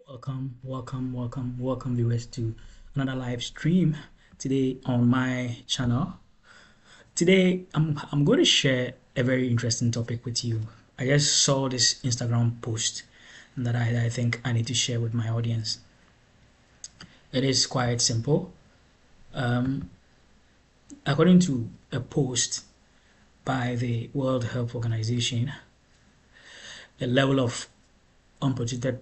Welcome, viewers, to another live stream today on my channel. Today, I'm going to share a very interesting topic with you. I just saw this Instagram post that I think I need to share with my audience. It is quite simple. According to a post by the World Health Organization, the level of unprotected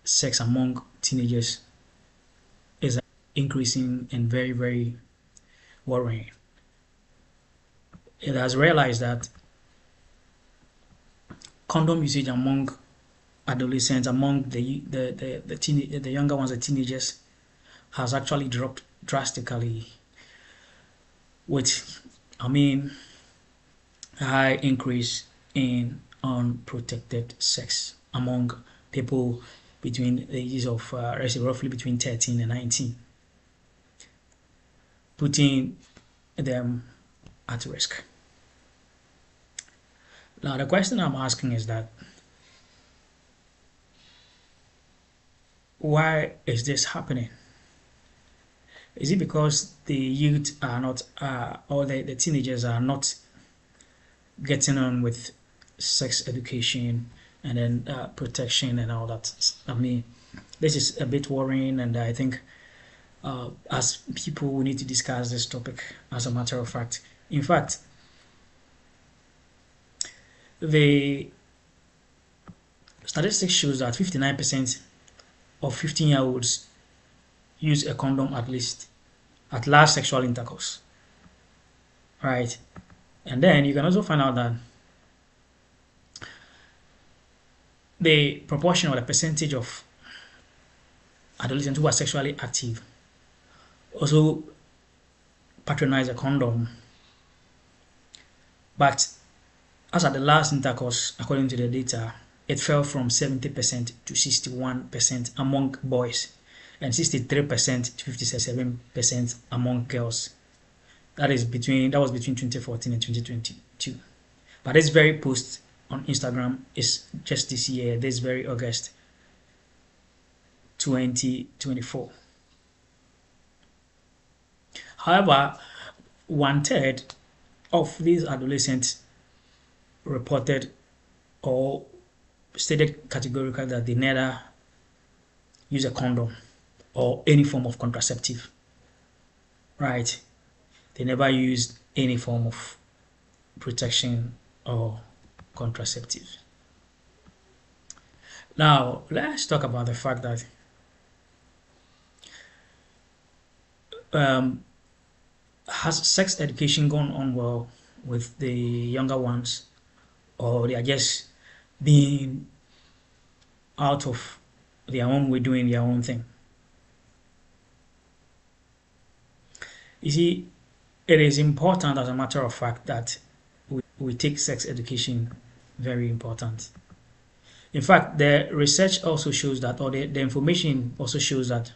sex among teenagers is increasing and very worrying. It has realized that condom usage among adolescents, among the younger ones, the teenagers, has actually dropped drastically, with a high increase in unprotected sex among people between the ages of roughly between 13 and 19, putting them at risk. Now, the question I'm asking is that why is this happening? Is it because the youth are not, or the teenagers are not getting on with sex education and then protection and all that? This is a bit worrying, and I think as people, we need to discuss this topic as a matter of fact. In fact, the statistics shows that 59% of 15-year-olds use a condom at last sexual intercourse, right? And then you can also find out that the proportion or the percentage of adolescents who are sexually active also patronize a condom, but as at the last intercourse, according to the data, it fell from 70% to 61% among boys and 63% to 57% among girls. That was between 2014 and 2022. But this very post on Instagram is just this year, this very August 2024. However, 1/3 of these adolescents reported or stated categorically that they neither use a condom or any form of contraceptive, right? They never used any form of protection or contraceptive. Now, let's talk about the fact that has sex education gone on well with the younger ones, or they are just being out of their own way, doing their own thing? You see, it is important, as a matter of fact, that we take sex education very important. In fact, the research also shows that, or the information also shows that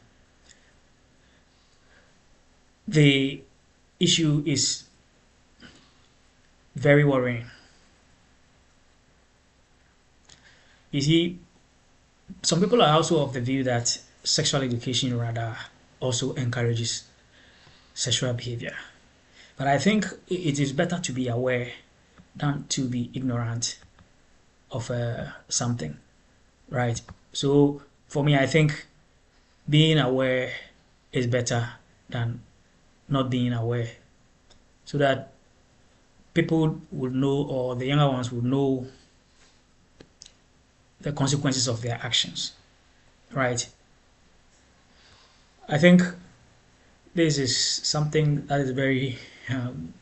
the issue is very worrying. You see, some people are also of the view that sexual education rather also encourages sexual behavior. But I think it is better to be aware than to be ignorant of something, right? So for me, I think being aware is better than not being aware, so that people would know, or the younger ones would know, the consequences of their actions, right? I think this is something that is very an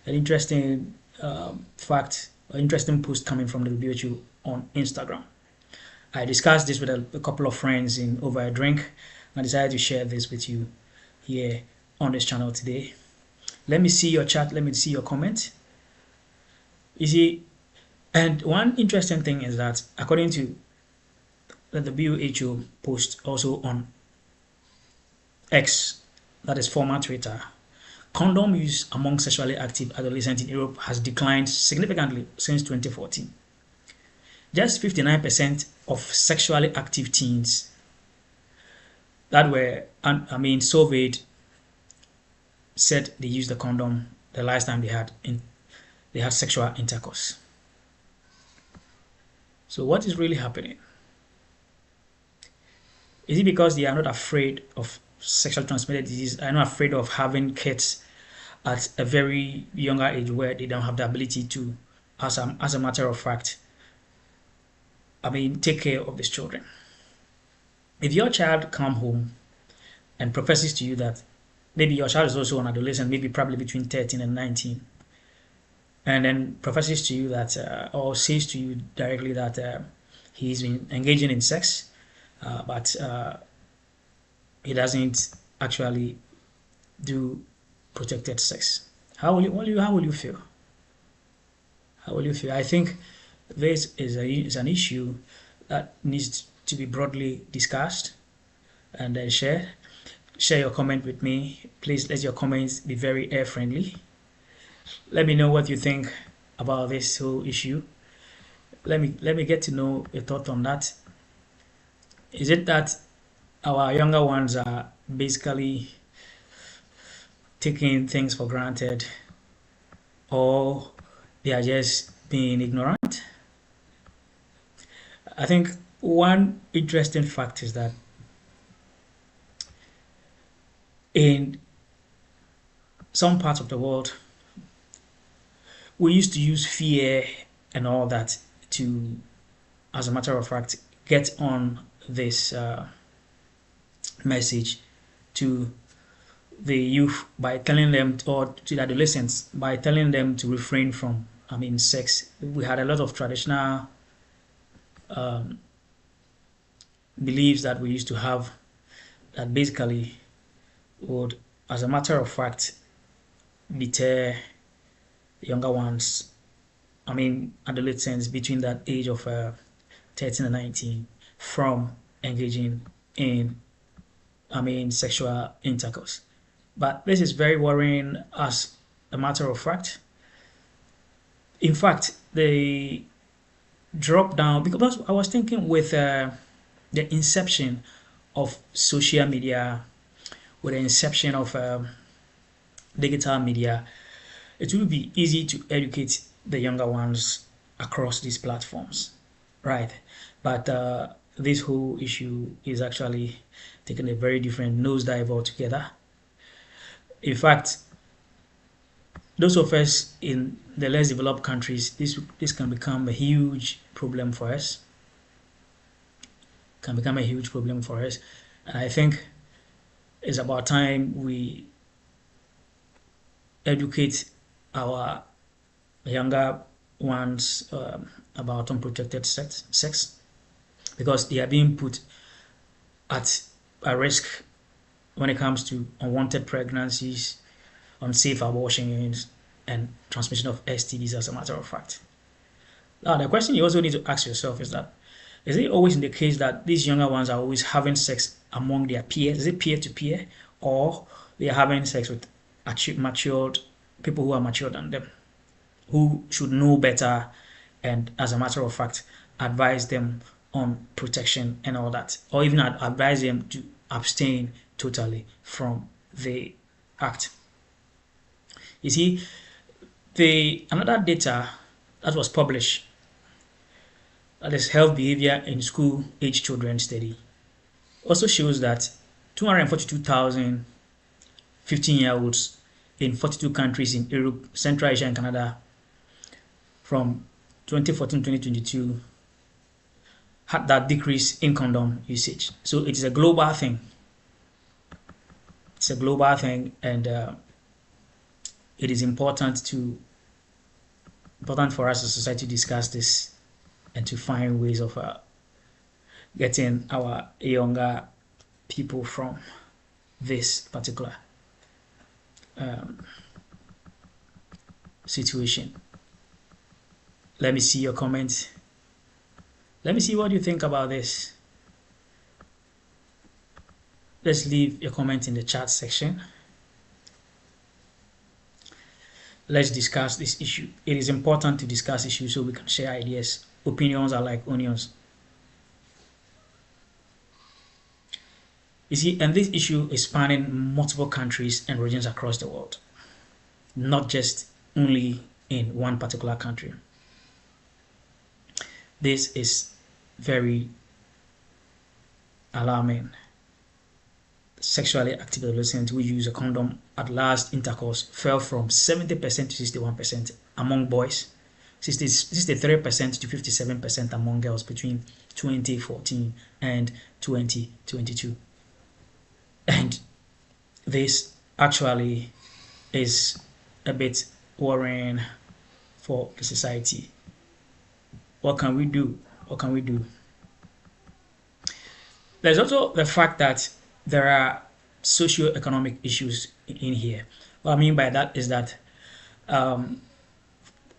interesting fact, an interesting post coming from the WHO on Instagram. I discussed this with a couple of friends over a drink, and I decided to share this with you here on this channel today. Let me see your chat, let me see your comment. You see, and one interesting thing is that according to the WHO post also on X, that is former Twitter, condom use among sexually active adolescents in Europe has declined significantly since 2014. Just 59% of sexually active teens that were, I mean, surveyed said they used the condom the last time they had sexual intercourse. So what is really happening? Is it because they are not afraid of sexually transmitted disease? Are not afraid of having kids at a very younger age where they don't have the ability to, as a matter of fact, I mean, take care of these children? If your child come home and professes to you that maybe your child is also an adolescent, maybe probably between 13 and 19, and then professes to you that, or says to you directly that he's been engaging in sex, but he doesn't actually do protected sex, how will you feel? How will you feel? I think this is an issue that needs to be broadly discussed and then shared. Share your comment with me. Please let your comments be very air friendly. Let me know what you think about this whole issue. Let me get to know your thought on that. Is it that our younger ones are basically taking things for granted, or they are just being ignorant? I think one interesting fact is that in some parts of the world, we used to use fear and all that to, as a matter of fact, get on this message to the youth by telling them, or to the adolescents by telling them to refrain from, I mean, sex. We had a lot of traditional beliefs that we used to have that basically would, as a matter of fact, deter the younger ones, I mean, adolescents between that age of 13 and 19 from engaging in, I mean, sexual intercourse. But this is very worrying as a matter of fact. In fact, the drop down, because I was thinking with the inception of social media, with the inception of digital media, it will be easy to educate the younger ones across these platforms, right? But this whole issue is actually taking a very different nosedive altogether. In fact, those of us in the less developed countries, this can become a huge problem for us. Can become a huge problem for us, and I think it's about time we educate our younger ones about unprotected sex, because they are being put at a risk when it comes to unwanted pregnancies, unsafe abortions, and transmission of STDs, as a matter of fact. Now, the question you also need to ask yourself is that, is it always in the case that these younger ones are always having sex among their peers? Is it peer to peer, or they are having sex with matured people who are mature than them, who should know better, and as a matter of fact, advise them on protection and all that, or even advise them to abstain totally from the act? You see, another data that was published, that is health behavior in school age children study, also shows that 242,000 15-year-olds in 42 countries in Europe, Central Asia, and Canada from 2014 2022 had that decrease in condom usage. So it is a global thing. It's a global thing, and it is important for us as a society to discuss this and to find ways of getting our younger people from this particular situation. Let me see your comments. Let me see what you think about this. Let's leave your comment in the chat section. Let's discuss this issue. It is important to discuss issues so we can share ideas. Opinions are like onions. You see, and this issue is spanning multiple countries and regions across the world, not just only in one particular country. This is very alarming. Sexually active adolescents who use a condom at last intercourse fell from 70% to 61% among boys, 63% to 57% among girls between 2014 and 2022. And this actually is a bit worrying for the society. What can we do? What can we do? There's also the fact that there are socio-economic issues in here. What I mean by that is that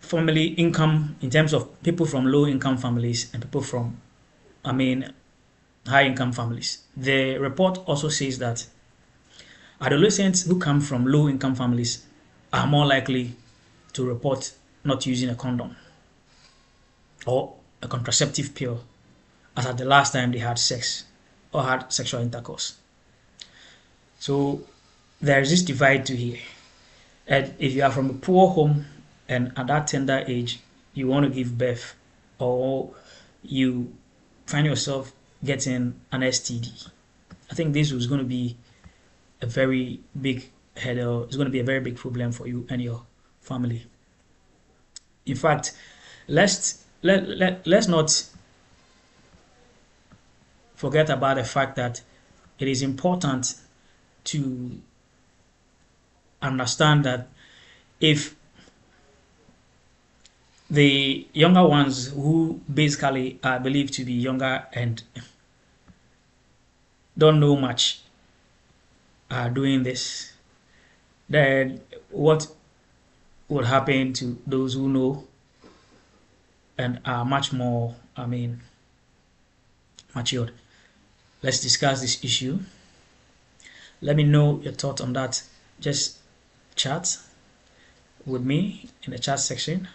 family income, in terms of people from low-income families and people from, high-income families. The report also says that adolescents who come from low-income families are more likely to report not using a condom or a contraceptive pill as at the last time they had sex or had sexual intercourse. So there is this divide to here. And if you are from a poor home and at that tender age you want to give birth, or you find yourself getting an STD, I think this was going to be a very big hurdle. It's going to be a very big problem for you and your family. In fact, let's not forget about the fact that it is important to understand that if the younger ones, who basically are believed to be younger and don't know much, are doing this, then what would happen to those who know and are much more, matured? Let's discuss this issue. Let me know your thoughts on that. Just chat with me in the chat section.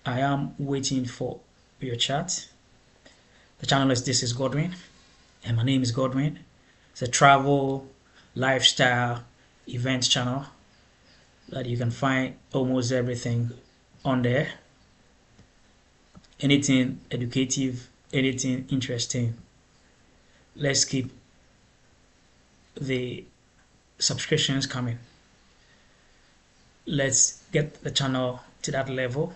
I am waiting for your chat. The channel is This is Godwin, and my name is Godwin. It's a travel, lifestyle, event channel that you can find almost everything on there. Anything educative, anything interesting. Let's keep the subscriptions coming. Let's get the channel to that level.